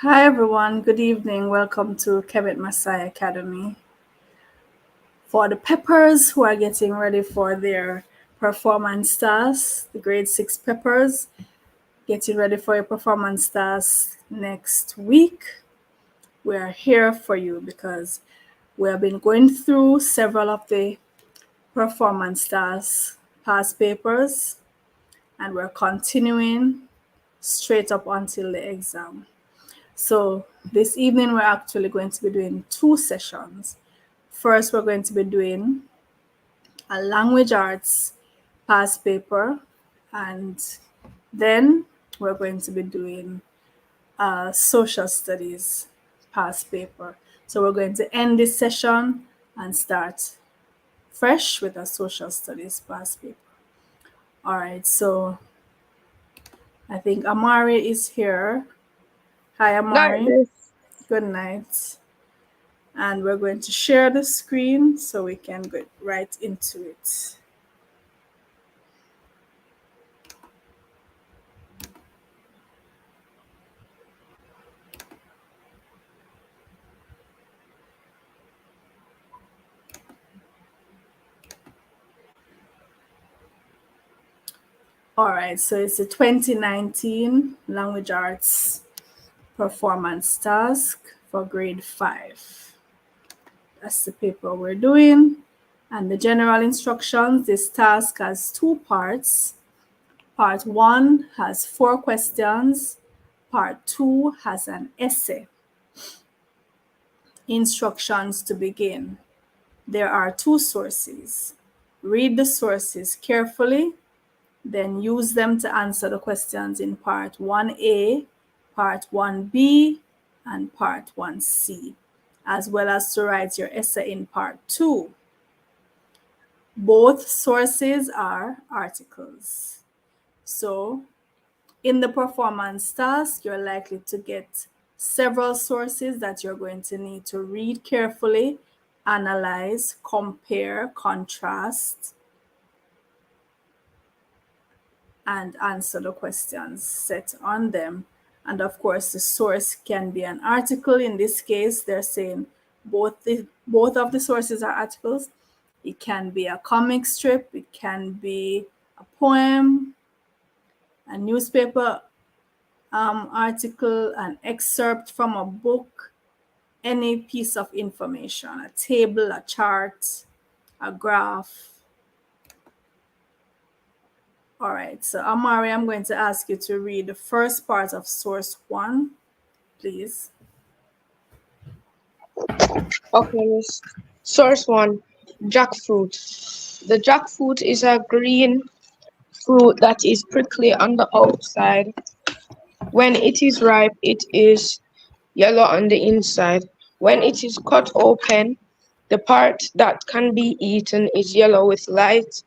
Hi everyone, good evening. Welcome to Kevin Masai Academy. For the peppers who are getting ready for their performance tasks, the grade 6 peppers, getting ready for your performance tasks next week, we are here for you because we have been going through several of the performance tasks past papers and we're continuing straight up until the exam. So this evening we're actually going to be doing two sessions. First, we're going to be doing a language arts past paper, and then we're going to be doing a social studies past paper. So we're going to end this session and start fresh with a social studies past paper. All right, so I think Amari is here. Hi, Amari. Darkness. Good night. And we're going to share the screen so we can get right into it. All right, so it's the 2019 Language Arts Performance Task for grade 5. That's the paper we're doing. And the general instructions, this task has two parts. Part 1 has 4 questions. Part 2 has an essay. Instructions to begin. There are 2 sources. Read the sources carefully, then use them to answer the questions in part 1A, part 1B, and part 1C, as well as to write your essay in part 2. Both sources are articles. So in the performance task, you're likely to get several sources that you're going to need to read carefully, analyze, compare, contrast, and answer the questions set on them. And of course, the source can be an article. In this case, they're saying both of the sources are articles. It can be a comic strip, it can be a poem, a newspaper article, an excerpt from a book, any piece of information, a table, a chart, a graph. All right, so Amari, I'm going to ask you to read the first part of source 1, please. Okay, miss. Source 1. Jackfruit. The jackfruit is a green fruit that is prickly on the outside. When it is ripe, it is yellow on the inside. When it is cut open, the part that can be eaten is yellow with light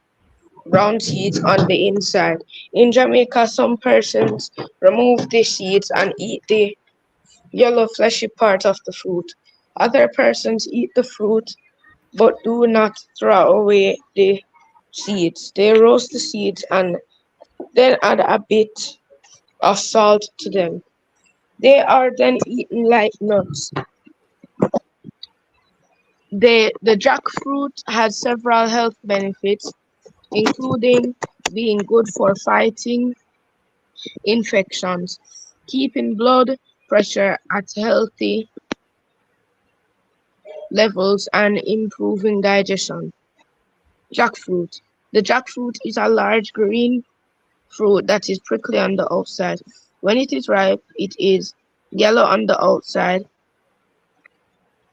brown seeds on the inside. In Jamaica, some persons remove the seeds and eat the yellow fleshy part of the fruit. Other persons eat the fruit but do not throw away the seeds. They roast the seeds and then add a bit of salt to them. They are then eaten like nuts. The jackfruit has several health benefits, including being good for fighting infections, keeping blood pressure at healthy levels, and improving digestion. Jackfruit. The jackfruit is a large green fruit that is prickly on the outside. When it is ripe, it is yellow on the outside,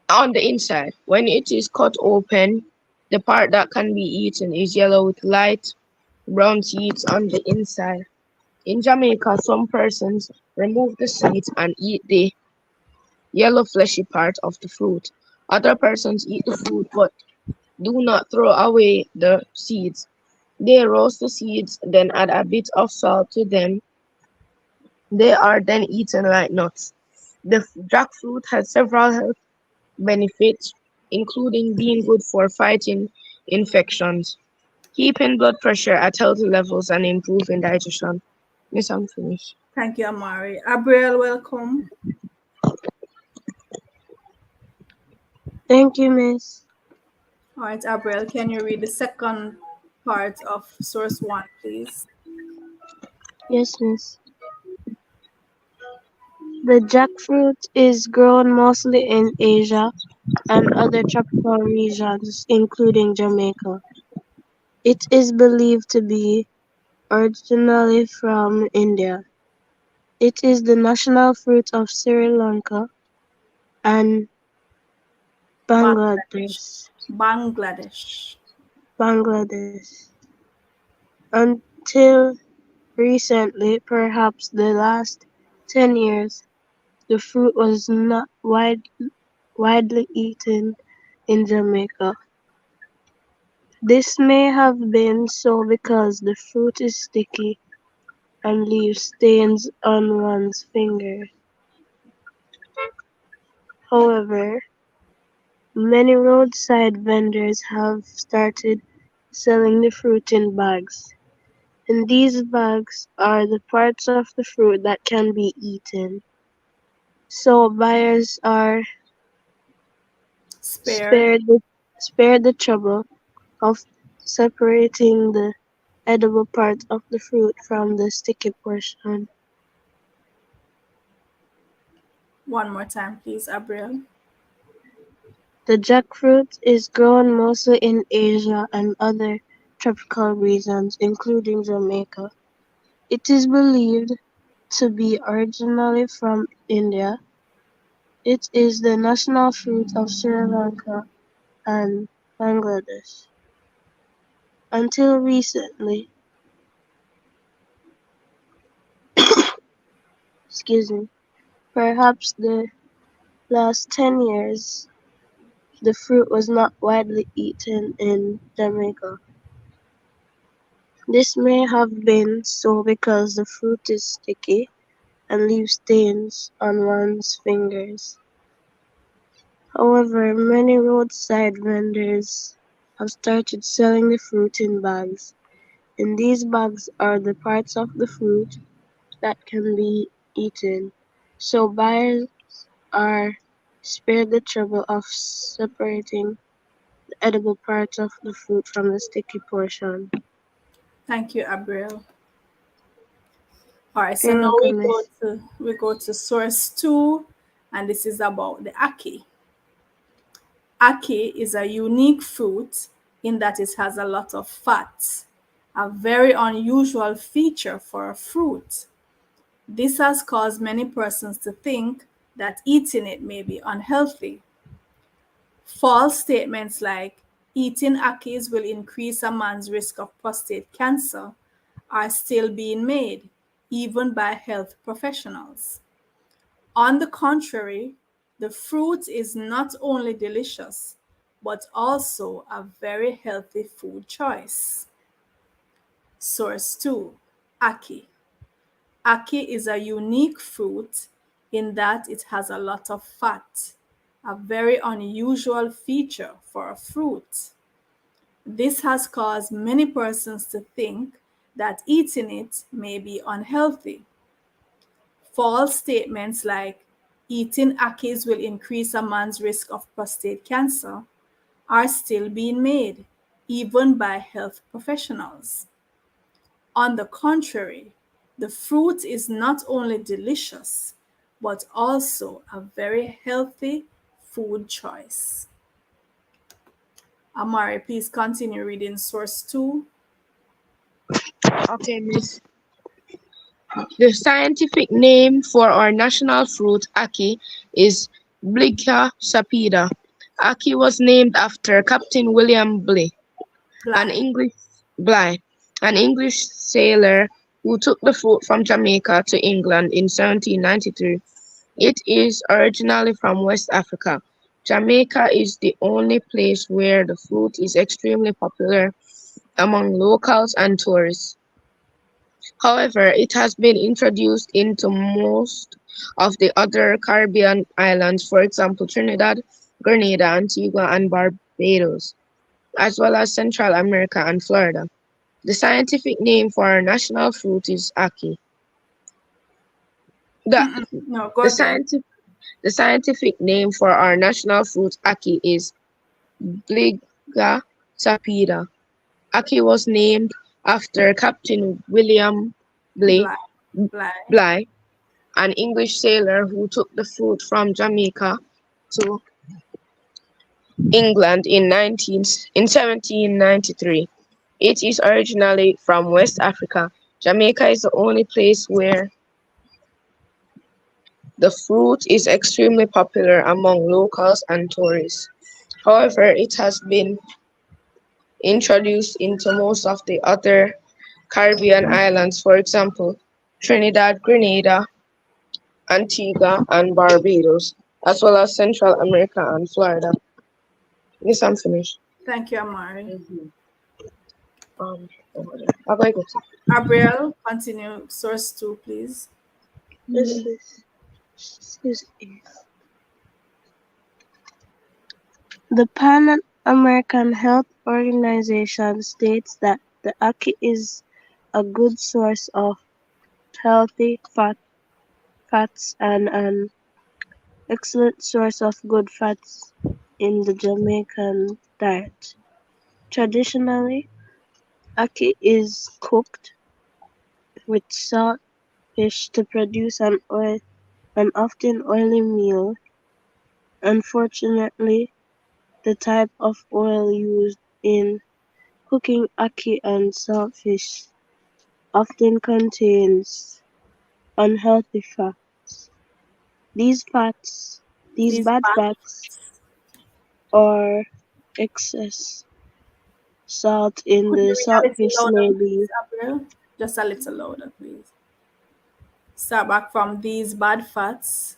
on the inside. When it is cut open, the part that can be eaten is yellow with light brown seeds on the inside. In Jamaica, some persons remove the seeds and eat the yellow fleshy part of the fruit. Other persons eat the fruit but do not throw away the seeds. They roast the seeds, then add a bit of salt to them. They are then eaten like nuts. The jackfruit has several health benefits, including being good for fighting infections, keeping blood pressure at healthy levels, and improving digestion. Miss, I'm finished. Thank you, Amari. Abriel, welcome. Thank you, Miss. All right, Abriel, can you read the second part of source one, please? Yes, Miss. The jackfruit is grown mostly in Asia and other tropical regions, including Jamaica. It is believed to be originally from India. It is the national fruit of Sri Lanka and Bangladesh. Bangladesh. Bangladesh. Bangladesh. Until recently, perhaps the last 10 years, the fruit was not widely eaten in Jamaica. This may have been so because the fruit is sticky and leaves stains on one's fingers. However, many roadside vendors have started selling the fruit in bags, and these bags are the parts of the fruit that can be eaten. So buyers are Spared. spared the, spared the trouble of separating the edible part of the fruit from the sticky portion. One more time, please, Abriel. The jackfruit is grown mostly in Asia and other tropical regions, including Jamaica. It is believed to be originally from India. It is the national fruit of Sri Lanka and Bangladesh. Until recently, excuse me, perhaps the last 10 years, the fruit was not widely eaten in Jamaica. This may have been so because the fruit is sticky and leaves stains on one's fingers. However, many roadside vendors have started selling the fruit in bags, and these bags are the parts of the fruit that can be eaten. So buyers are spared the trouble of separating the edible parts of the fruit from the sticky portion. Thank you, Abriel. All right, so You're now welcome, miss. we go to source two, and this is about the ackee. Ackee is a unique fruit in that it has a lot of fat, a very unusual feature for a fruit. This has caused many persons to think that eating it may be unhealthy. False statements like eating akis will increase a man's risk of prostate cancer are still being made, even by health professionals. On the contrary, the fruit is not only delicious, but also a very healthy food choice. Source 2, Aki. Aki is a unique fruit in that it has a lot of fat, a very unusual feature for a fruit. This has caused many persons to think that eating it may be unhealthy. False statements like eating akis will increase a man's risk of prostate cancer are still being made, even by health professionals. On the contrary, the fruit is not only delicious, but also a very healthy food choice. Amari, please continue reading source 2. Okay, miss. The scientific name for our national fruit, ackee, is Blica sapida. Ackee was named after Captain William an Bly. English Bligh, an English sailor who took the fruit from Jamaica to England in 1793. It is originally from West Africa. Jamaica is the only place where the fruit is extremely popular among locals and tourists. However, it has been introduced into most of the other Caribbean islands, for example Trinidad, Grenada, Antigua and Barbados, as well as Central America and Florida. The scientific name for our national fruit is ackee. The, No, go the again. scientific The scientific name for our national fruit ackee is Bliga sapida. Ackee was named after Captain William Bligh, Black. Black. Bligh, an English sailor who took the fruit from Jamaica to England in 1793. It is originally from West Africa. Jamaica is the only place where the fruit is extremely popular among locals and tourists. However, it has been introduced into most of the other Caribbean islands, for example, Trinidad, Grenada, Antigua and Barbados, as well as Central America and Florida. Yes, I'm finished. Thank you, Amari. Um, how do I go to? Gabriel, continue. Source 2, please. This is The Pan American Health Organization states that the ackee is a good source of healthy fats and an excellent source of good fats in the Jamaican diet. Traditionally, ackee is cooked with salt fish to produce an often oily meal. Unfortunately, the type of oil used in cooking ackee and saltfish often contains unhealthy fats. These fats, these These bad fats, facts. or excess salt in Could you the read a little saltfish louder, may please, be Gabriel? Just a little louder, please. Start back from these bad fats.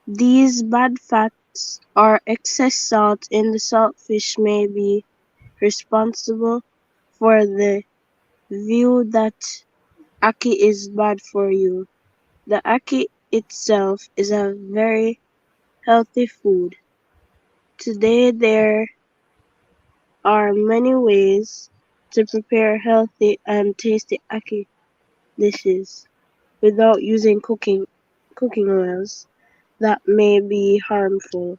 these bad fats or excess salt in the saltfish may be responsible for the view that ackee is bad for you. The ackee itself is a very healthy food. Today there are many ways to prepare healthy and tasty ackee dishes without using cooking oils that may be harmful.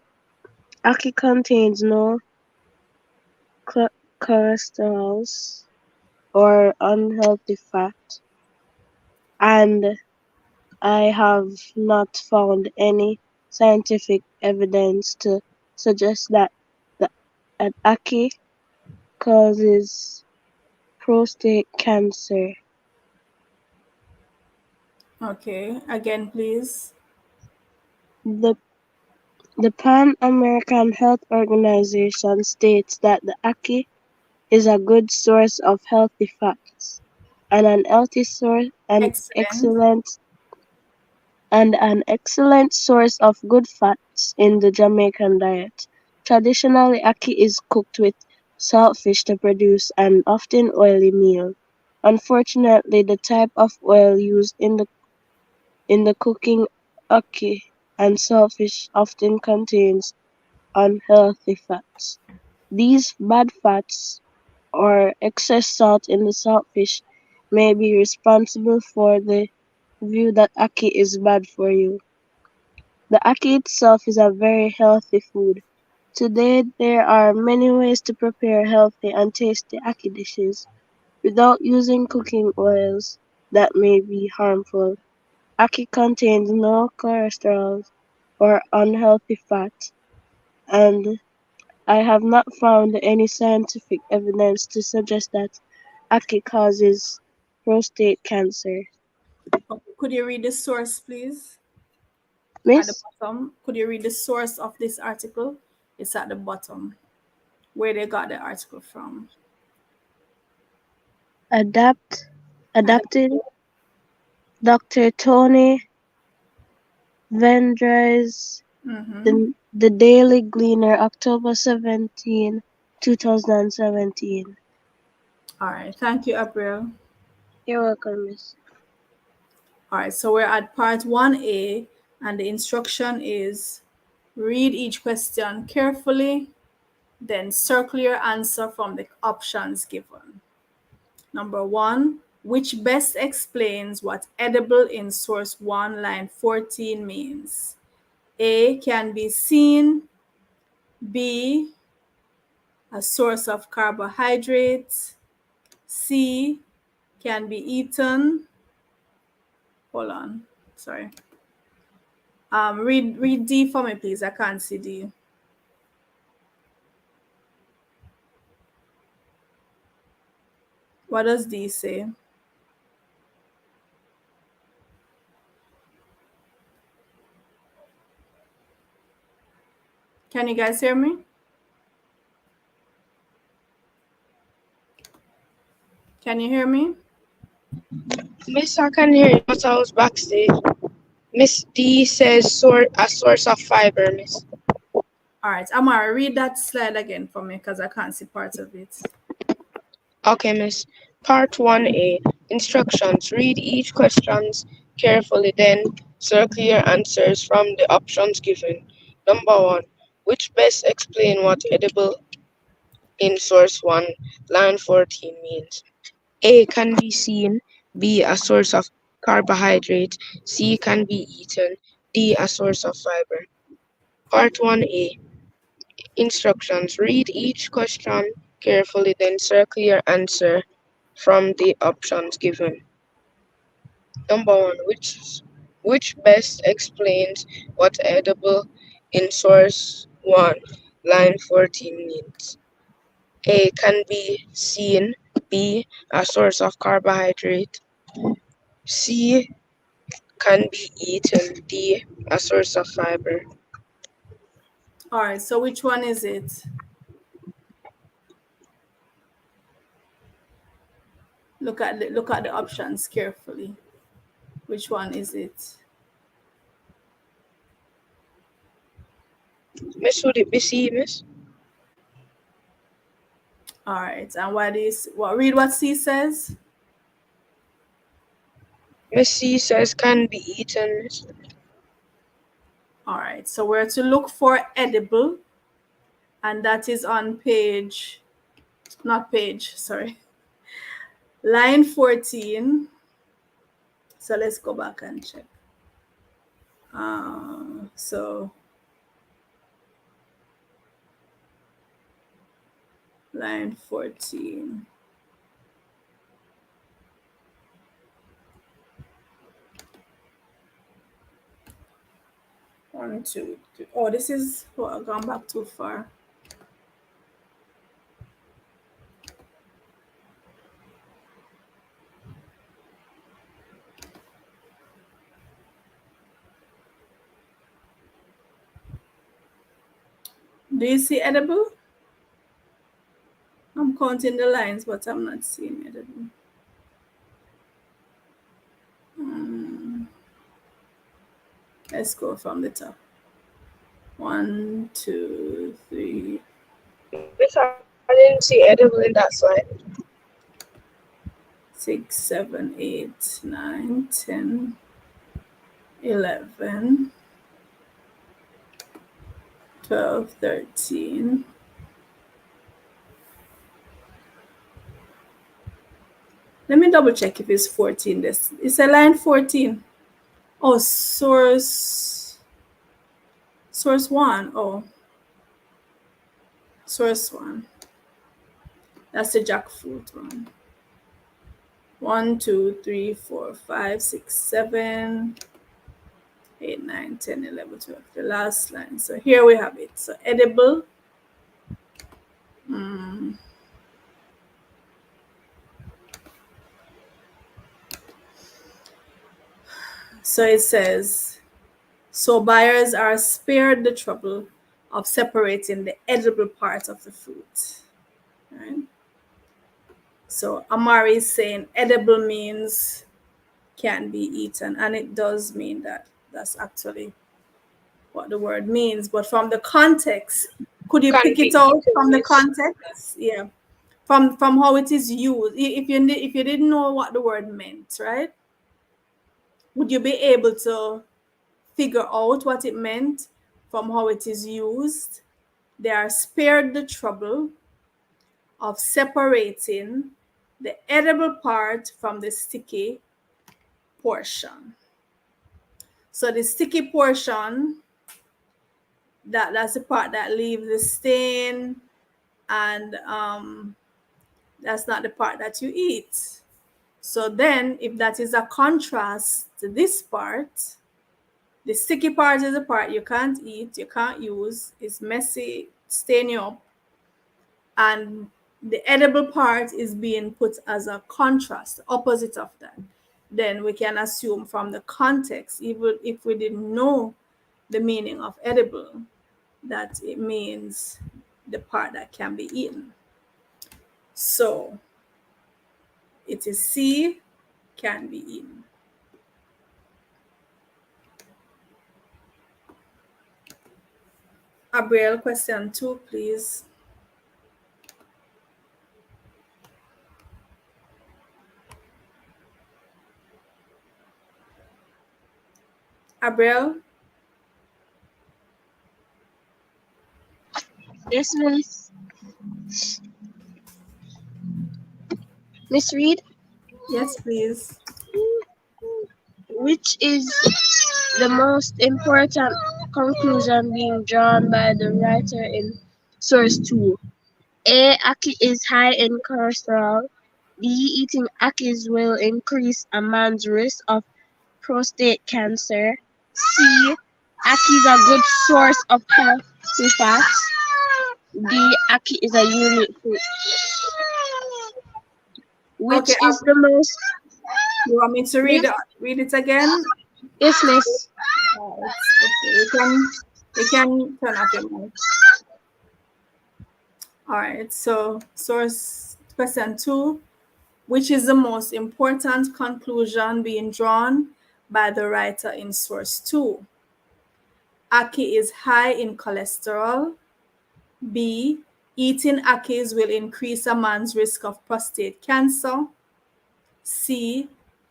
Ackee contains no cholesterol or unhealthy fat, and I have not found any scientific evidence to suggest that the ackee causes prostate cancer. Okay, again, please. The The Pan American Health Organization states that the ackee is a good source of healthy fats and Excellent. an excellent source of good fats in the Jamaican diet. Traditionally, ackee is cooked with saltfish to produce an often oily meal. Unfortunately, the type of oil used in the cooking ackee and saltfish often contains unhealthy fats. These bad fats or excess salt in the saltfish may be responsible for the view that ackee is bad for you. The ackee itself is a very healthy food. Today there are many ways to prepare healthy and tasty ackee dishes without using cooking oils that may be harmful. Ackee contains no cholesterol or unhealthy fat, and I have not found any scientific evidence to suggest that ackee causes prostate cancer. Okay. Could you read the source, please? At the Miss, bottom. Could you read the source of this article? It's at the bottom, where they got the article from. adapt, At the adapted Dr. Tony Vendry's mm-hmm. The Daily Gleaner, October 17, 2017. All right. Thank you, April. You're welcome, Miss. All right. So we're at part 1A, and the instruction is read each question carefully, then circle your answer from the options given. Number 1, which best explains what edible in source 1, line 14 means? A, can be seen. B, a source of carbohydrates. C, can be eaten. Hold on, sorry. Read D for me, please. I can't see D. What does D say? Can you guys hear me? Can you hear me? Miss, I can hear you, but I was backstage. Miss D says a source of fiber, Miss. All right, Amara, read that slide again for me because I can't see parts of it. Okay, Miss. Part 1A. Instructions. Read each questions carefully, then circle your answers from the options given. Number 1. Which best explain what edible in source 1, line 14 means? A. Can be seen. B. A source of carbohydrate. C. Can be eaten. D. A source of fiber. Part 1A. Instructions. Read each question carefully, then circle your answer from the options given. Number 1. Which best explains what edible in source 1, line 14 means? A. Can be seen. B. A source of carbohydrate. C. Can be eaten. D. A source of fiber. All right, so which one is it? Look at the options carefully. Which one is it? Miss, would it be C, Miss? All right, and read what C says? Miss C says can be eaten, Miss. All right, so we're to look for edible, and that is on sorry, line 14. So let's go back and check. So line 14. One, two, three. Oh, this is, I've gone back too far. Do you see edible? I'm counting the lines, but I'm not seeing edible. Let's go from the top. 1, 2, 3. Miss, I didn't see edible in that slide. 6, 7, 8, 9, 10, 11, 12, 13. Let me double check if it's 14. It's a line 14. Oh, source 1. Oh, source 1. That's the jackfruit one. 1, 2, 3, 4, 5, 6, 7, 8, 9, 10, 11, 12. The last line. So here we have it. So edible. So it says, so buyers are spared the trouble of separating the edible part of the fruit. Right? So Amari is saying edible means can be eaten, and it does mean that. That's actually what the word means. But from the context, could you Can pick be it out eaten, from the Miss. context? Yeah. From how it is used. If you didn't know what the word meant, right? Would you be able to figure out what it meant from how it is used? They are spared the trouble of separating the edible part from the sticky portion. So the sticky portion that's the part that leaves the stain, and that's not the part that you eat. So then, if that is a contrast to this part, the sticky part is the part you can't eat, you can't use, it's messy, stain you up, and the edible part is being put as a contrast, the opposite of that. Then we can assume from the context, even if we didn't know the meaning of edible, that it means the part that can be eaten. So it is C, can be eaten. Abriel, question 2, please. Abriel? Yes, Miss. Miss Reed, Yes, please. which is the most important conclusion being drawn by the writer in source 2? A. Ackee is high in cholesterol. B. Eating akis will increase a man's risk of prostate cancer. C. Ackee is a good source of healthy fats. D. Ackee is a unique fruit. Okay, Which is the most? you want me to Yes, read it again? yes, Miss. Okay. You can turn off your mic. All right. So source question 2, which is the most important conclusion being drawn by the writer in source 2? Ackee is high in cholesterol. B. Eating akis will increase a man's risk of prostate cancer. C.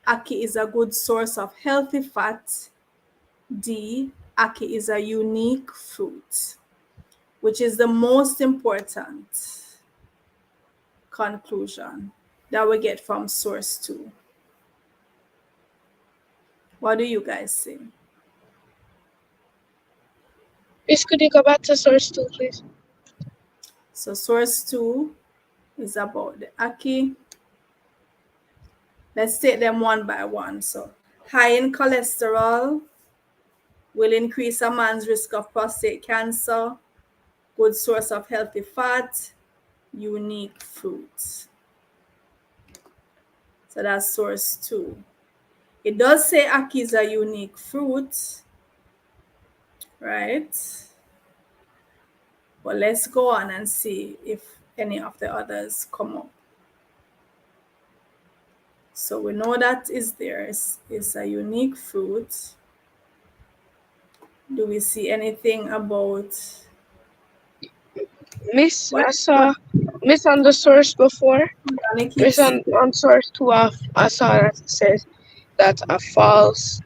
Ackee is a good source of healthy fat. D. Ackee is a unique fruit. Which is the most important conclusion that we get from source 2? What do you guys say? Miss, could you go back to source 2, please? So source 2 is about the ackee. Let's take them one by one. So high in cholesterol will increase a man's risk of prostate cancer. Good source of healthy fat. Unique fruit. So that's source 2. It does say ackee is a unique fruit, right? But let's go on and see if any of the others come up. So we know that is there. It's a unique fruit. Do we see anything about Miss, what I saw Miss on the source before. Johnny Miss keeps? on source 2, I saw that it says that a false.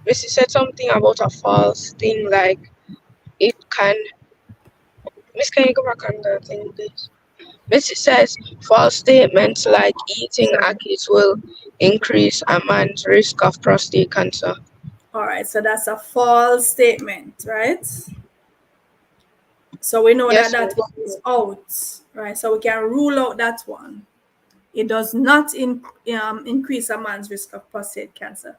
Missy said something about a false thing, like it can. Miss, can you go back on the thing, please? Missy says false statements like eating Sorry. akis will increase a man's risk of prostate cancer. All right, so that's a false statement, right? So we know that Yes, that one Miss. is out, right? So we can rule out that one. It does not increase a man's risk of prostate cancer.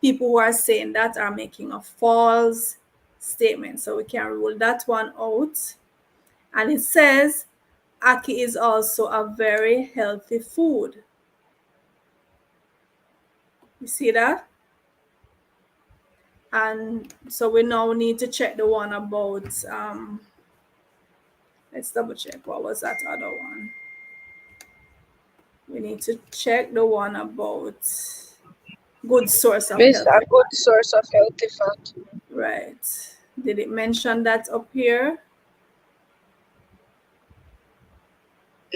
People who are saying that are making a false statement. So we can rule that one out. And it says ackee is also a very healthy food. You see that? And so we now need to check the one about, let's double check. What was that other one? We need to check the one about good source of Miss, a healthy good fat. source of healthy fat. Right. Did it mention that up here?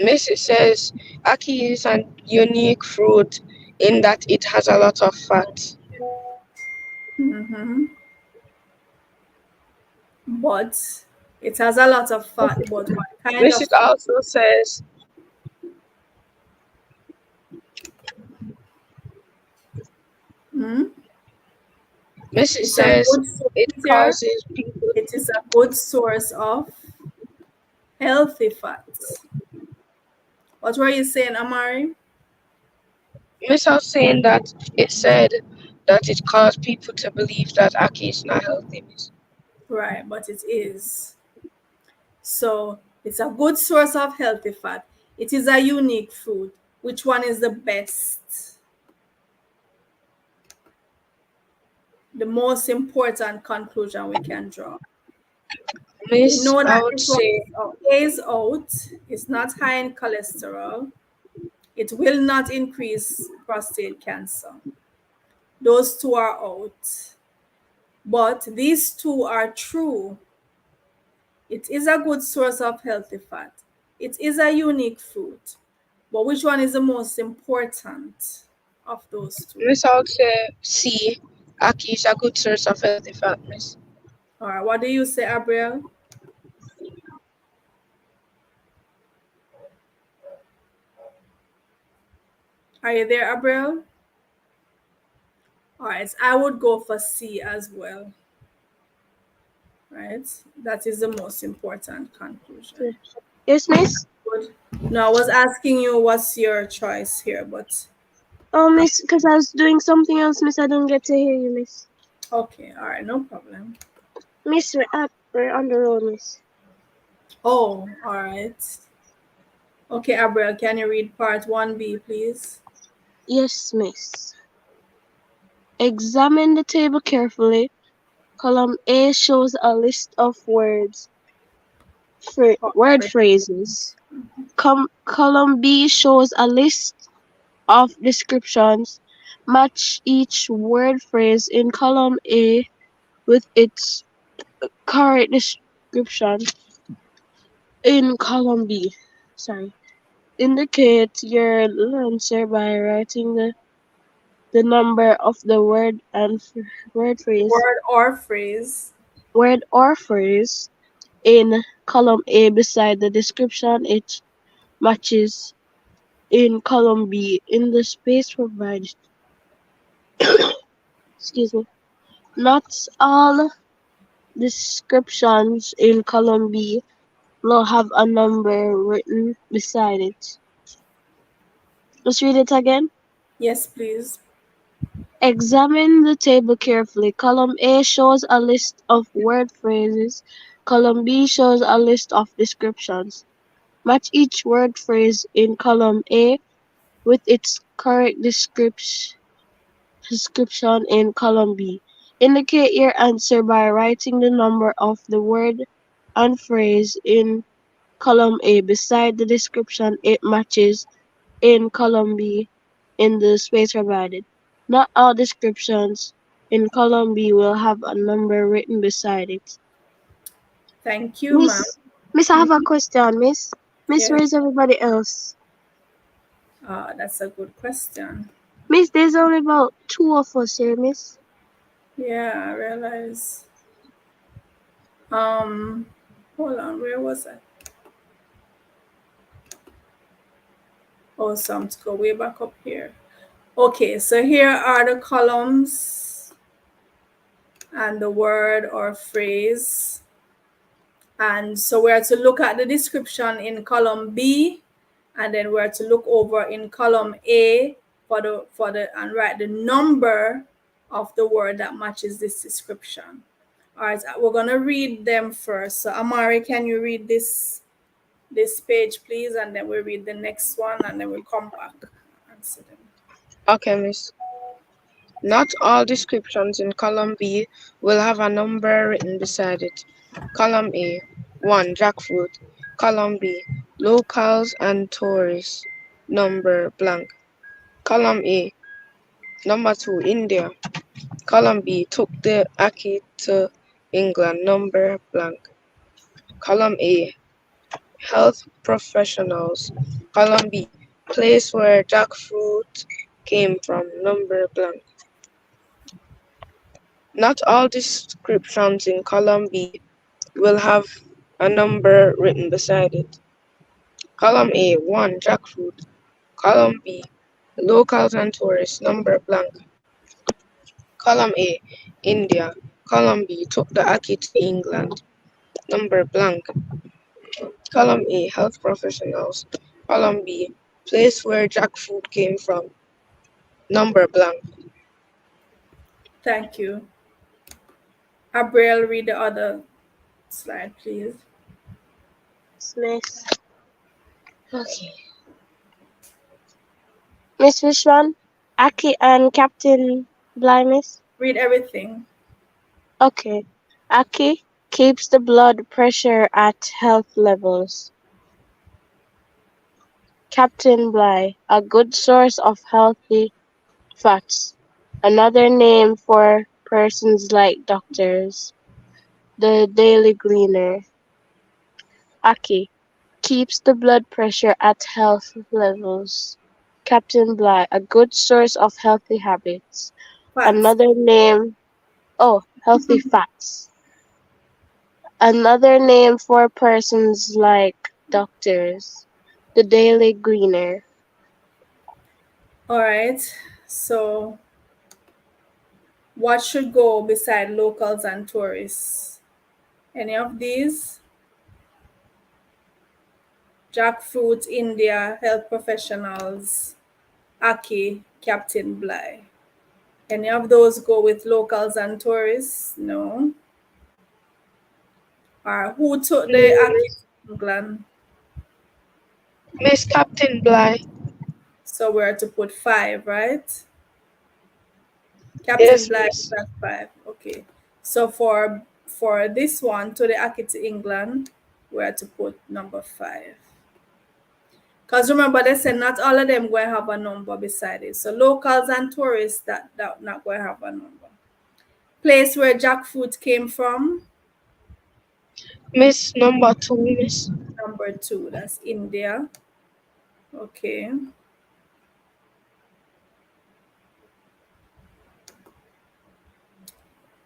Missy says aki is a unique fruit in that it has a lot of fat. Mm-hmm. But it has a lot of fat, but what kind Missy of fat? also says Hmm? Missy It's a says good it fruit here. causes people It is a good source of healthy fats. What were you saying, Amari? Miss was saying that it said that it caused people to believe that ackee is not healthy, miss. Right, but it is. So it's a good source of healthy fat. It is a unique food. Which one is the best? The most important conclusion we can draw. We Miss, know I that would this one say, is oat. It's not high in cholesterol. It will not increase prostate cancer. Those two are out. But these two are true. It is a good source of healthy fat. It is a unique food. But which one is the most important of those two? Miss, I would say C. Ackee is a good source of healthy fat, miss. All right, what do you say, Abriel? Are you there, Abriel? All right, I would go for C as well. Right? That is the most important conclusion. Yes, miss? Good. No, I was asking you what's your choice here, but Oh, miss, because I was doing something else, miss. I don't get to hear you, miss. okay, all right, no problem. Miss, we're on the road, miss. Oh, all right. Okay, Abriel, can you read part 1B, please? Yes, miss. Examine the table carefully. Column A shows a list of Oh, word great. phrases. Column B shows a list of descriptions. Match each word phrase in column A with its correct description in column B. Sorry. Indicate your answer by writing the number of the word phrase word or phrase in column A beside the description it matches in column B in the space provided. Excuse me. Not all descriptions in column B will have a number written beside it. Let's read it again. Yes, please. Examine the table carefully. Column A shows a list of word phrases. Column B shows a list of descriptions. Match each word phrase in column A with its correct description in column B. Indicate your answer by writing the number of the word and phrase in column A beside the description it matches in column B in the space provided. Not all descriptions in column B will have a number written beside it. Thank you, ma'am. Miss, I have a question, miss. Miss, Yes, where's everybody else? that's a good question. Miss, there's only about two of us here, miss. Yeah, I realize. Um, hold on, where was I? Oh, so I'm to go way back up here. Okay, so here are the columns and the word or phrase. And so we're to look at the description in column B, and then we're to look over in column A for the and write the number of the word that matches this description. All right, we're gonna read them first. So Amari, can you read this page, please, and then we'll read the next one, and then we'll come back and see them. Okay, miss. Not all descriptions in column B will have a number written beside it. Column A 1. Jackfruit. Column B Locals and tourists. Number blank. Column A Number 2. India. Column B took the ackee to England. Number blank. Column A Health professionals. Column B Place where jackfruit came from. Number blank. Not all descriptions in column B will have a number written beside it. Column A 1. Jackfruit. Column B Locals and tourists. Number blank. Column A India. Column B, took the Aki to England. Number blank. Column A, health professionals. Column B, place where jackfruit came from. Number blank. Thank you. Abriel, read the other slide, please. Miss. Okay. Miss, which one? Aki and Captain Bly, Miss? Read everything. Okay. Aki keeps the blood pressure at health levels. Captain Bly, a good source of healthy fats. Another name for persons like doctors. The Daily Gleaner. Aki keeps the blood pressure at health levels. Captain Bly, a good source of healthy habits. Facts. Another name, oh, healthy fats. Another name for persons like doctors. The Daily Gleaner. All right. So, what should go beside locals and tourists? Any of these? Jackfruit, India, health professionals, Aki, Captain Bly. Any of those go with locals and tourists? No. Who took No, the Aki Miss. to England? Miss Captain Bly. So we're to put five, right? Captain Yes, Bly is Miss. at five. Okay. So for this one, to the Aki to England, we're to put number five. Because remember, they said not all of them going to have a number beside it. So locals and tourists that not going to have a number. Place where jackfruit came from, Miss number two, Miss. number two. That's India. Okay.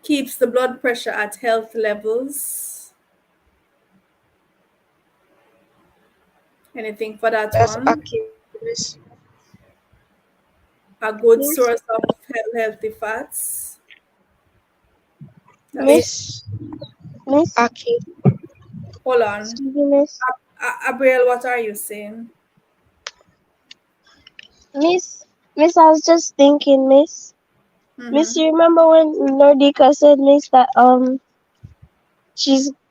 Keeps the blood pressure at health levels. Anything for that That's one? Aki, Miss. A good Miss, source of healthy fats. That's Miss, Miss Miss, Aki. hold on. excuse me, Miss. Abriel, what are you saying? Miss, I was just thinking, Miss. Miss, Mm-hmm. you remember when Nordica said, Miss, that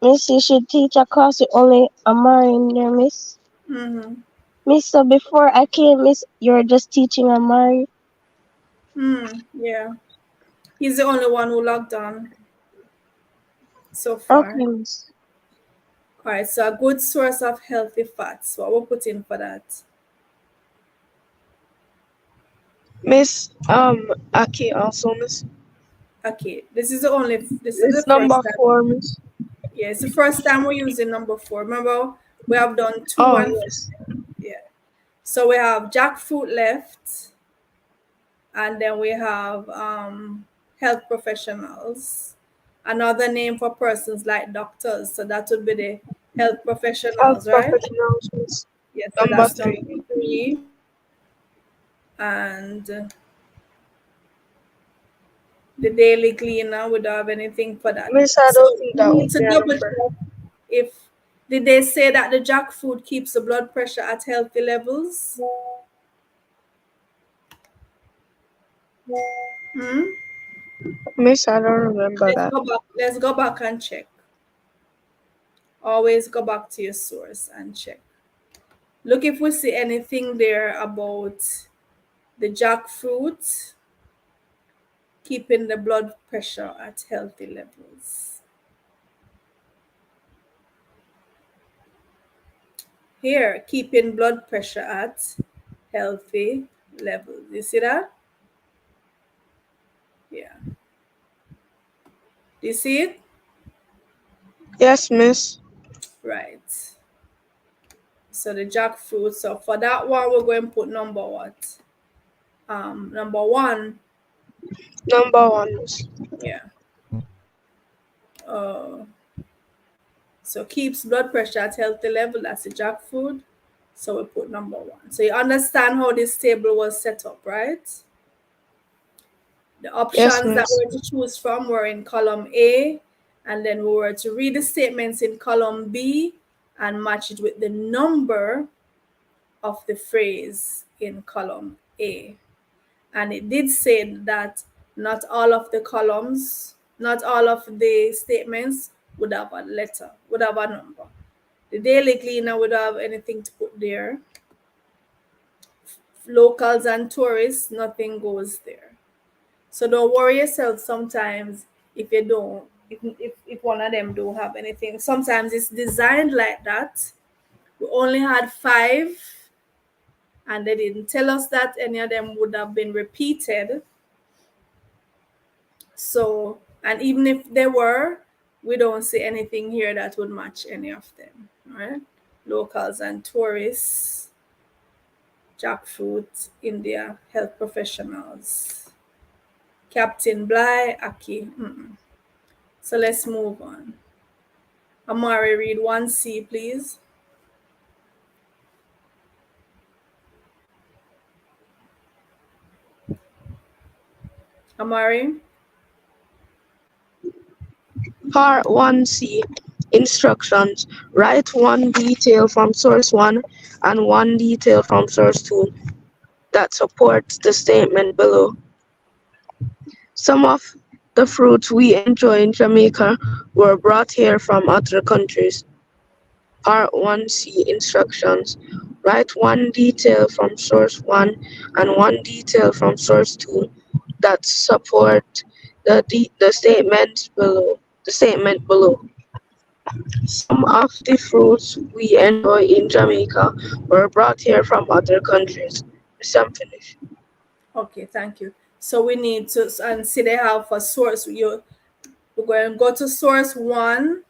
Miss, you should teach a class with only Amari in there, Miss. Mm-hmm. Miss, so before I came, Miss, you were just teaching Amari. Yeah. He's the only one who logged on so Okay, far. Miss. All right, so a good source of healthy fats. What we'll put in for that? Miss Aki also, Miss. Okay, this is the Miss number first time. four, Miss. Yeah, it's the first time we're using number four. Remember, we have done two Oh and yes. yeah. So we have jackfruit left, and then we have health professionals. Another name for persons like doctors. So that would be the health Health professionals, right? professionals, Miss. Yeah, so Number that's three. number three. And the daily cleaner, we don't have anything for that. Miss, I So don't think we that need would to be a double number. check if did they say that the jackfruit keeps the blood pressure at healthy levels? Hmm? Miss, I don't remember Let's that. go back. Let's go back and check. Always go back to your source and check. Look if we see anything there about the jackfruit keeping the blood pressure at healthy levels. Here, keeping blood pressure at healthy levels. You see that? Yeah. Do you see it? Yes, Miss. Right. So the jackfruit. So for that one, we're going to put number what? Number one. Number one, Miss. Yeah. Uh, so keeps blood pressure at healthy level. That's the jackfruit. So we put number one. So you understand how this table was set up, right? The Yes, options that miss. we were to choose from were in column A, and then we were to read the statements in column B and match it with the number of the phrase in column A. And it did say that not all of the columns, not all of the statements would have a letter, would have a number. The daily cleaner would have anything to put there. Locals and tourists, nothing goes there. So don't worry yourself sometimes if you don't, if one of them don't have anything. Sometimes it's designed like that. We only had 5, and they didn't tell us that any of them would have been repeated. So, and even if they were, we don't see anything here that would match any of them, right? Locals and tourists, jackfruit, India, health professionals, Captain Bly, Aki. So let's move on. Amari, read 1C, please. Amari? Part 1C. Instructions. Write one detail from source 1 and one detail from source 2 that supports the statement below. Some of the fruits we enjoy in Jamaica were brought here from other countries. Part 1C. Instructions. Write one detail from source 1 and one detail from source 2 that support the statement below. The statement below. Some of the fruits we enjoy in Jamaica were brought here from other countries. I'm finished. Okay, thank you. So we need to, and see they have for source, we're going to go to source 1,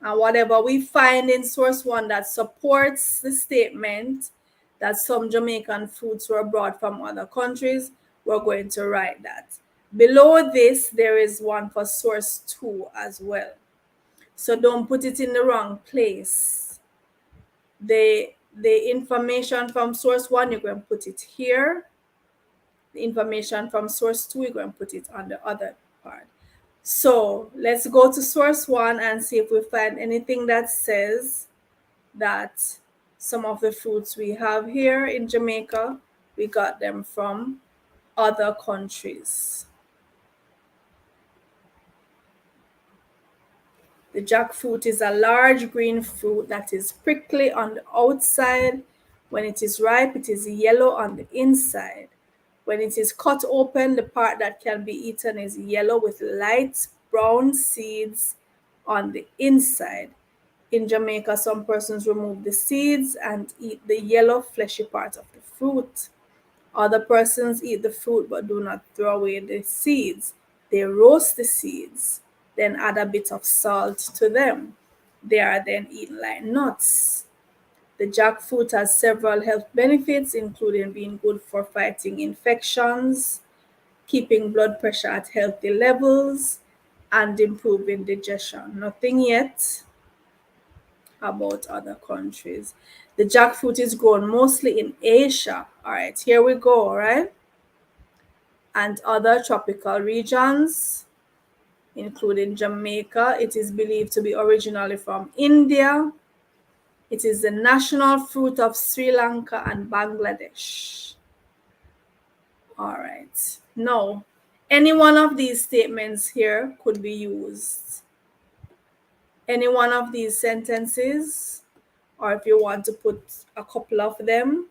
and whatever we find in source 1 that supports the statement that some Jamaican fruits were brought from other countries, we're going to write that. Below this, there is one for source 2 as well. So don't put it in the wrong place. The information from source 1, you're going to put it here. The information from source 2, you're going to put it on the other part. So let's go to source 1 and see if we find anything that says that some of the fruits we have here in Jamaica, we got them from other countries. The jackfruit is a large green fruit that is prickly on the outside. When it is ripe, it is yellow on the inside. When it is cut open, the part that can be eaten is yellow with light brown seeds on the inside. In Jamaica, some persons remove the seeds and eat the yellow fleshy part of the fruit. Other persons eat the fruit but do not throw away the seeds. They roast the seeds, then add a bit of salt to them. They are then eaten like nuts. The jackfruit has several health benefits, including being good for fighting infections, keeping blood pressure at healthy levels, and improving digestion. Nothing yet about other countries. The jackfruit is grown mostly in Asia. All right, here we go, all right? And other tropical regions, including Jamaica. It is believed to be originally from India. It is the national fruit of Sri Lanka and Bangladesh. All right. Now, any one of these statements here could be used. Any one of these sentences, or if you want to put a couple of them,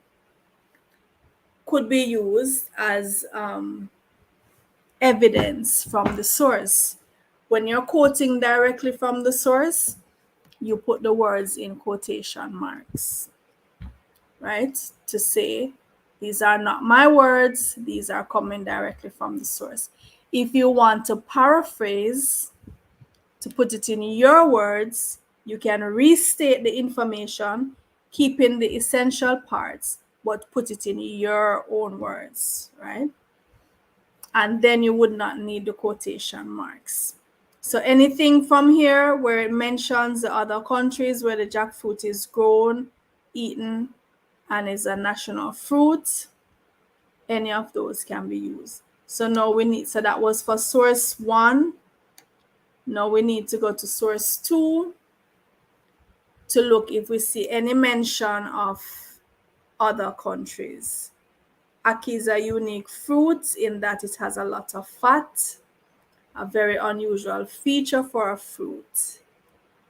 could be used as evidence from the source. When you're quoting directly from the source, you put the words in quotation marks, right? To say, these are not my words, these are coming directly from the source. If you want to paraphrase, to put it in your words, you can restate the information, keeping the essential parts, but put it in your own words, right? And then you would not need the quotation marks. So anything from here where it mentions the other countries where the jackfruit is grown, eaten, and is a national fruit, any of those can be used. So now we need, so that was for source 1. Now we need to go to source 2 to look if we see any mention of other countries. Ackee is a unique fruit in that it has a lot of fat, a very unusual feature for a fruit.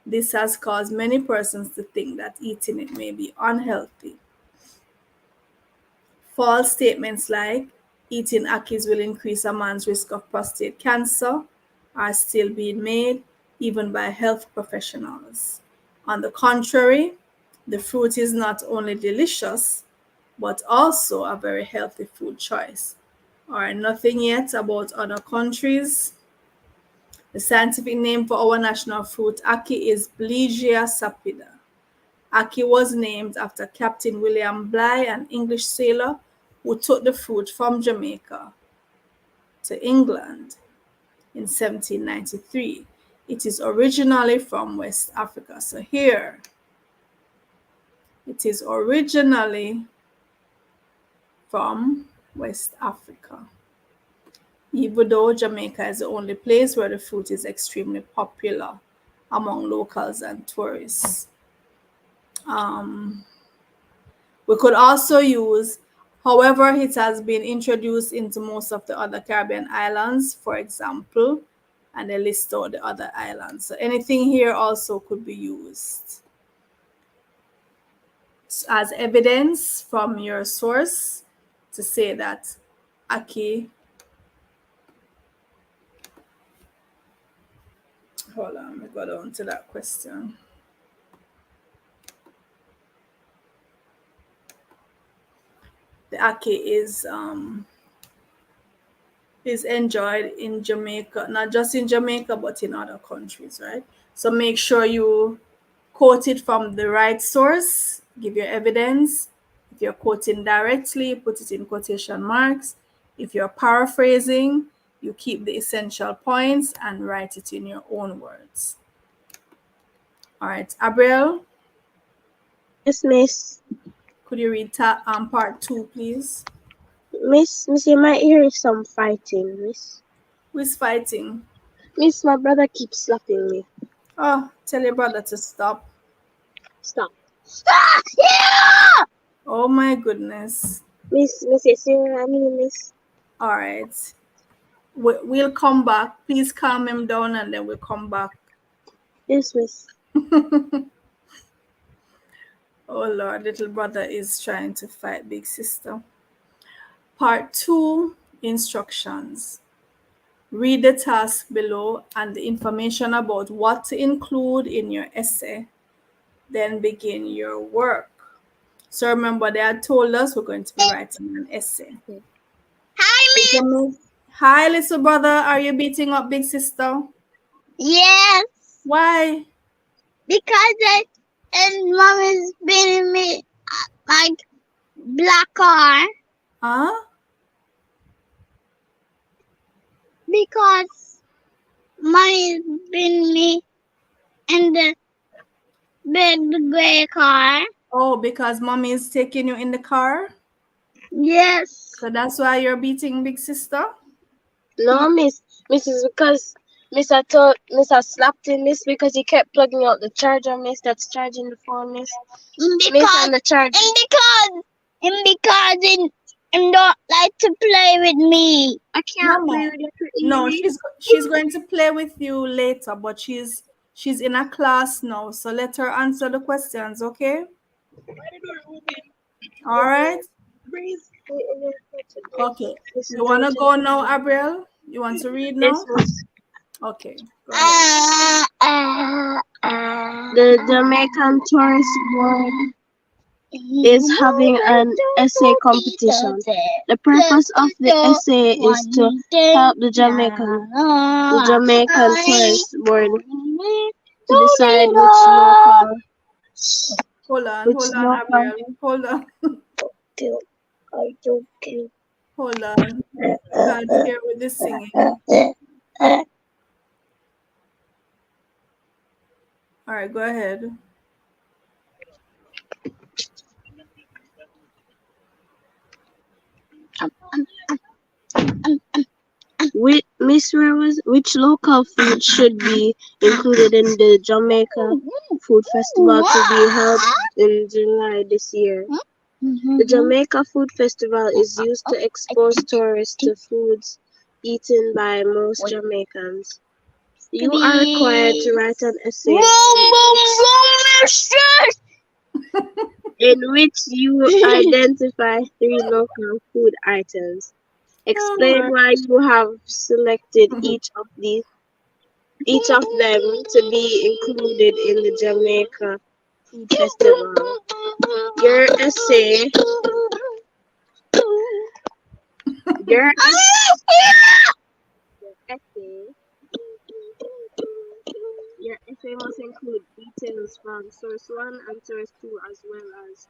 This has caused many persons to think that eating it may be unhealthy. False statements like eating akis will increase a man's risk of prostate cancer are still being made, even by health professionals. On the contrary, the fruit is not only delicious, but also a very healthy food choice. All right, nothing yet about other countries. The scientific name for our national fruit, ackee, is Blegia sapida. Ackee was named after Captain William Bligh, an English sailor who took the fruit from Jamaica to England in 1793. It is originally from West Africa. So here, it is originally from West Africa. Even though Jamaica is the only place where the fruit is extremely popular among locals and tourists. We could also use, however, it has been introduced into most of the other Caribbean islands, for example, and they list out the other islands. So anything here also could be used as evidence from your source to say that ackee, hold on, let me go down to that question. The ackee is enjoyed in Jamaica, not just in Jamaica, but in other countries, right? So make sure you quote it from the right source, give your evidence. If you're quoting directly, put it in quotation marks. If you're paraphrasing, you keep the essential points and write it in your own words. All right, Abriel, Yes, miss. could you read part 2, please? Miss, you might hear some fighting, miss. Who is fighting? Miss, my brother keeps slapping me. Oh, tell your brother to stop. Stop. Stop! Yeah! Oh my goodness. Miss, you see what I mean, miss? All right. We'll come back. Please calm him down and then we'll come back. Yes, miss. Oh Lord, little brother is trying to fight big sister. Part 2, instructions. Read the task below and the information about what to include in your essay. Then begin your work. So remember, they had told us we're going to be writing an essay. Hi, miss. Hi, little brother. Are you beating up big sister? Yes. Why? Because mom is beating me like black car. Huh? Because mom is beating me in the big gray car. Oh, because mommy is taking you in the car? Yes. So that's why you're beating big sister? No, miss is because Miss I slapped him, miss, because he kept plugging out the charger, miss, that's charging the phone, miss. Miss on the charger. And because he don't like to play with me. I can't Mama. play with you. No, she's going to play with you later, but she's in a class now, so let her answer the questions, okay? All right. Okay. You want to go now, Abriel? You want to read now? Yes, Okay. Go ahead. the Jamaican Tourist Board is having an essay competition. The purpose of the essay is to help the Jamaican Tourist Board to decide Hold on, local Abriel. Hold on. Hold on. Can't hear with the singing. All right, go ahead. Which local food should be included in the Jamaica Food Festival to be held in July this year? The Jamaica Food Festival is used to expose tourists to foods eaten by most Jamaicans. You are required to write an essay in which you identify three local food items. Explain why you have selected each of them to be included in the Jamaica Food Festival. Your essay, your essay, your essay must include details from source one and source two, as well as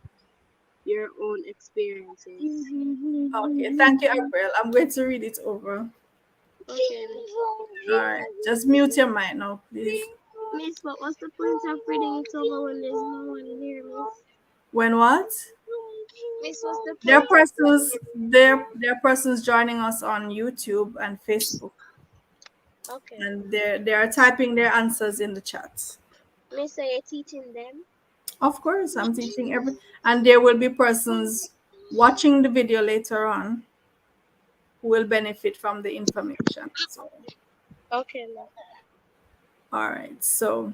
your own experiences. Okay, thank you, April. I'm going to read it over. Okay, All right, just mute your mic now, please. Miss, but what's the point of reading it over when there's no one here, Miss? When what? Miss, what's the There are point of persons there are persons joining us on YouTube and Facebook, Okay. and they are typing their answers in the chat. Miss, are you teaching them? Of course, I'm teaching and there will be persons watching the video later on who will benefit from the information. So, Okay, ma'am. all right. So,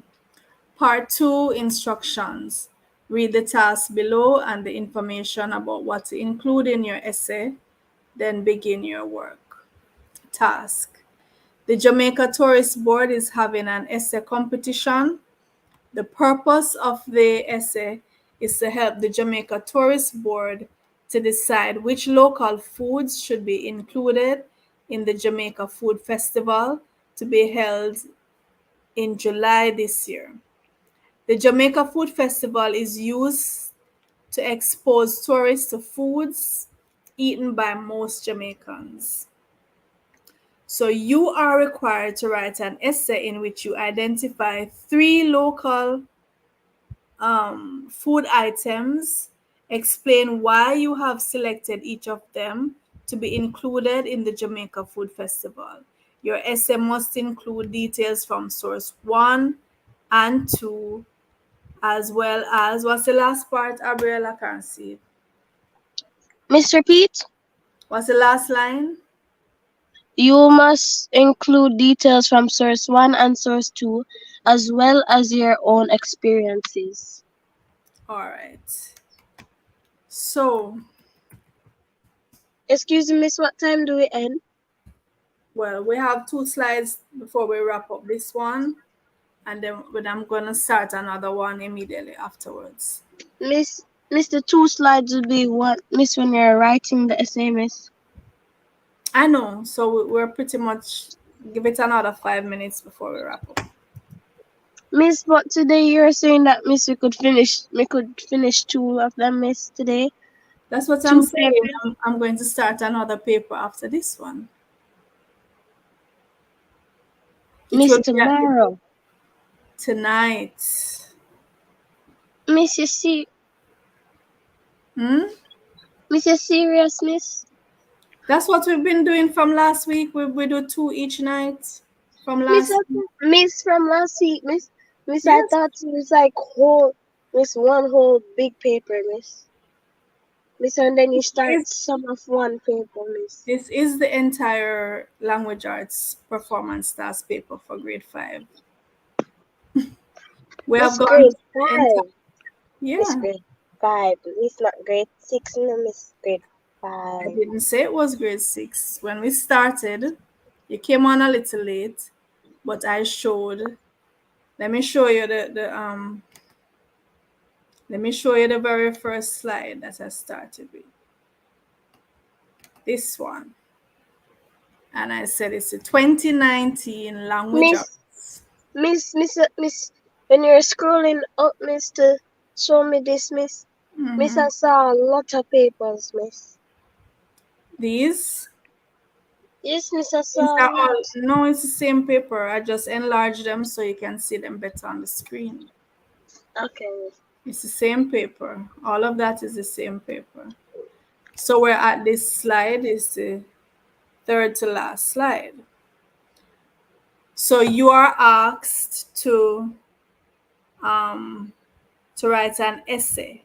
part 2, instructions. Read the task below and the information about what to include in your essay, then begin your work. Task. The Jamaica Tourist Board is having an essay competition. The purpose of the essay is to help the Jamaica Tourist Board to decide which local foods should be included in the Jamaica Food Festival to be held in July this year. The Jamaica Food Festival is used to expose tourists to foods eaten by most Jamaicans. So you are required to write an essay in which you identify three local food items, explain why you have selected each of them to be included in the Jamaica Food Festival. Your essay must include details from source 1 and 2, as well as, what's the last part, Gabriel? I can't see it. Miss, repeat. What's the last line? You must include details from source one and source two, as well as your own experiences. All right. So, Excuse me, Miss, what time do we end? well, we have 2 slides before we wrap up this one, and then I'm going to start another one immediately afterwards. Miss, the 2 slides will be what, Miss, when you're writing the essay, Miss? I know, so we're pretty much give it another 5 minutes before we wrap up. Miss, but today you're saying that, Miss, we could finish 2 of them, Miss, today. That's what 2 I'm saying. papers. I'm going to start another paper after this one. It Miss, will be tomorrow. tonight. Miss, you see, Miss, you serious, Miss? That's what we've been doing from last week. We do 2 each night from Miss, last week. Miss, from last week, Miss, Yes. I thought it was like one whole big paper, Miss. Miss, and then you start some of one paper, Miss. This is the entire language arts performance task paper for grade 5. We have gone grade through the 5. yeah. Miss, grade 5. Miss, not grade 6, no, Miss, grade 5. I didn't say it was grade 6. When we started, you came on a little late, but I showed. Let me show you let me show you the very first slide that I started with. This one. And I said it's a 2019 language arts. Miss, when you're scrolling up, Miss, to show me this, Miss. Miss, I saw a lot of papers, Miss. These? Yes, Miss, I saw a lot. No, it's the same paper. I just enlarged them so you can see them better on the screen. Okay. It's the same paper. All of that is the same paper. So we're at this slide is the third to last slide. So you are asked to write an essay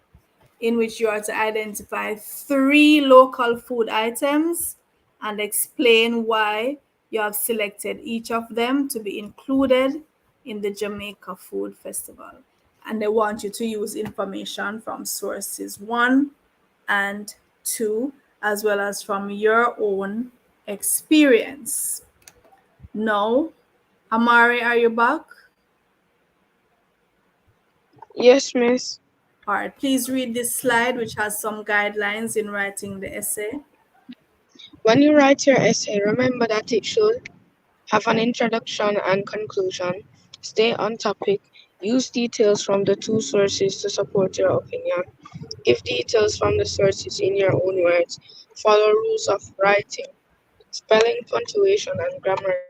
in which you are to identify 3 local food items and explain why you have selected each of them to be included in the Jamaica Food Festival. And they want you to use information from sources 1 and 2, as well as from your own experience. Now, Amari, are you back? Yes, miss. All right, please read this slide, which has some guidelines in writing the essay. When you write your essay, remember that it should have an introduction and conclusion, stay on topic, use details from the two sources to support your opinion, give details from the sources in your own words, follow rules of writing, spelling, punctuation, and grammar usage.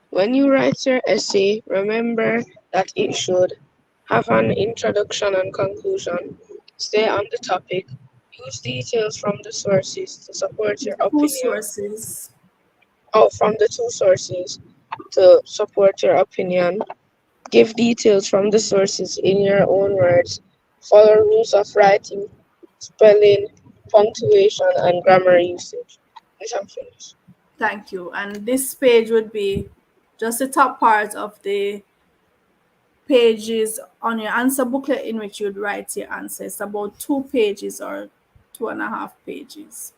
When you write your essay, remember that it should have an introduction and conclusion, stay on the topic, use details from the sources to support your Two opinion, sources. from the two sources to support your opinion, give details from the sources in your own words, follow rules of writing, spelling, punctuation, and grammar usage. Yes, I'm finished. Thank you. And this page would be just the top part of the pages on your answer booklet in which you'd write your answer. It's about 2 pages or 2.5 pages.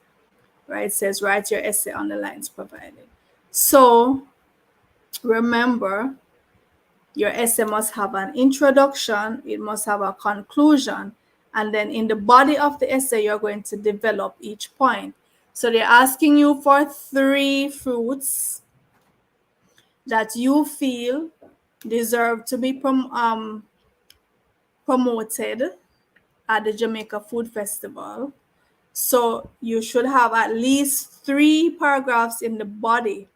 Right? It says write your essay on the lines provided. So remember, your essay must have an introduction, it must have a conclusion, and then in the body of the essay, you're going to develop each point. So they're asking you for 3 fruits that you feel deserve to be promoted at the Jamaica Food Festival. So you should have at least 3 paragraphs in the body.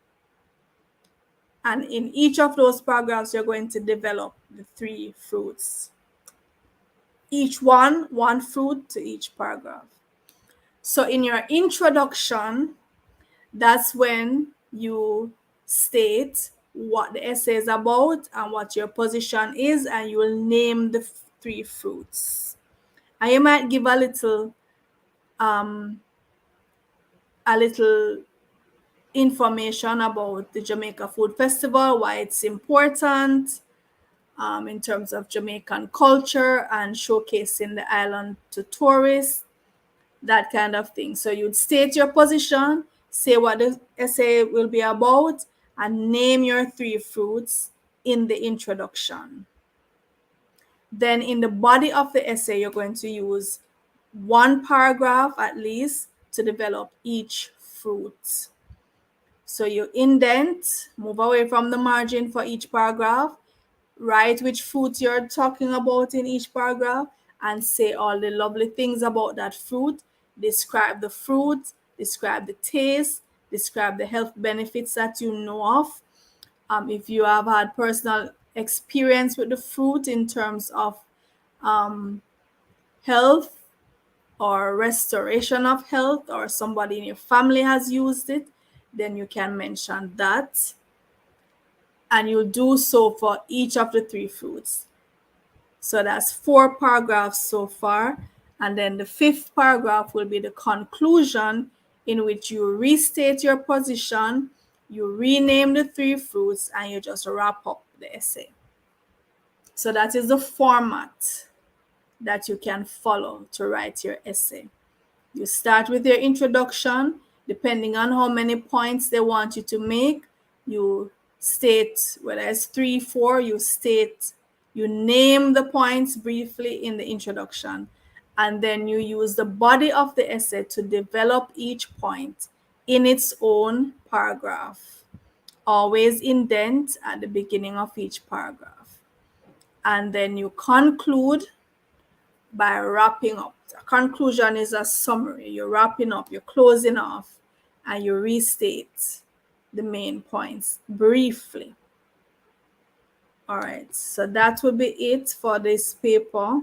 And in each of those paragraphs, you're going to develop the 3 fruits. Each one fruit to each paragraph. So in your introduction, that's when you state what the essay is about and what your position is, and you will name the 3 fruits. And you might give a little information about the Jamaica Food Festival, why it's important in terms of Jamaican culture and showcasing the island to tourists, that kind of thing. So you'd state your position, say what the essay will be about, and name your 3 fruits in the introduction. Then in the body of the essay, you're going to use 1 paragraph at least to develop each fruit. So you indent, move away from the margin for each paragraph, write which fruit you're talking about in each paragraph, and say all the lovely things about that fruit. Describe the fruit, describe the taste, describe the health benefits that you know of. If you have had personal experience with the fruit in terms of health or restoration of health, or somebody in your family has used it, then you can mention that. And you'll do so for each of the 3 fruits. So that's 4 paragraphs so far. And then the 5th paragraph will be the conclusion, in which you restate your position, you rename the 3 fruits, and you just wrap up the essay. So that is the format that you can follow to write your essay. You start with your introduction. Depending on how many points they want you to make, you state, whether it's 3, 4, you name the points briefly in the introduction. And then you use the body of the essay to develop each point in its own paragraph. Always indent at the beginning of each paragraph. And then you conclude by wrapping up. A conclusion is a summary. You're wrapping up, you're closing off, and you restate the main points briefly. All right, so that will be it for this paper.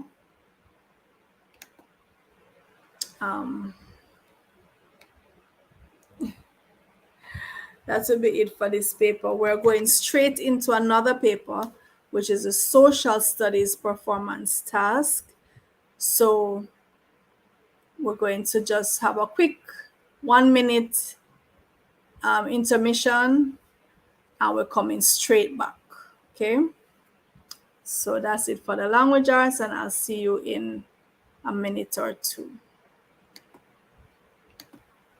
That will be it for this paper. We're going straight into another paper, which is a social studies performance task. So we're going to just have a quick 1 minute intermission, and we're coming straight back. Okay. So that's it for the language arts, and I'll see you in a minute or two.